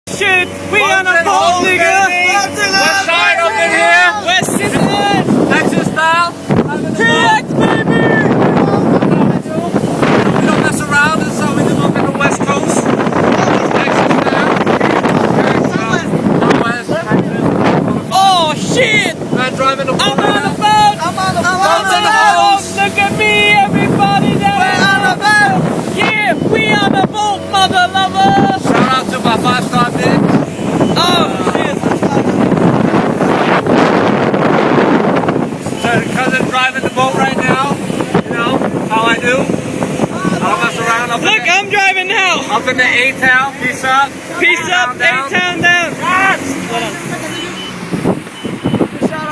Shit, we on a boat, nigga. West side up in here. West Side. Texas style. TX, baby. We don't mess around, and so we can look at the West Coast. Texas style. Oh shit! Man driving the boat. I'm on the boat. I'm on the boat. Look at me, everybody. We're on the boat. Yeah, we on the boat, mother lover. Shout out to my 5-star bitch. Oh shit! So the cousin driving the boat right now. You know how I do. I don't mess around. Look, I'm driving now. Up in the A-Town. Peace up. Peace up, Down. A-Town down. Yes.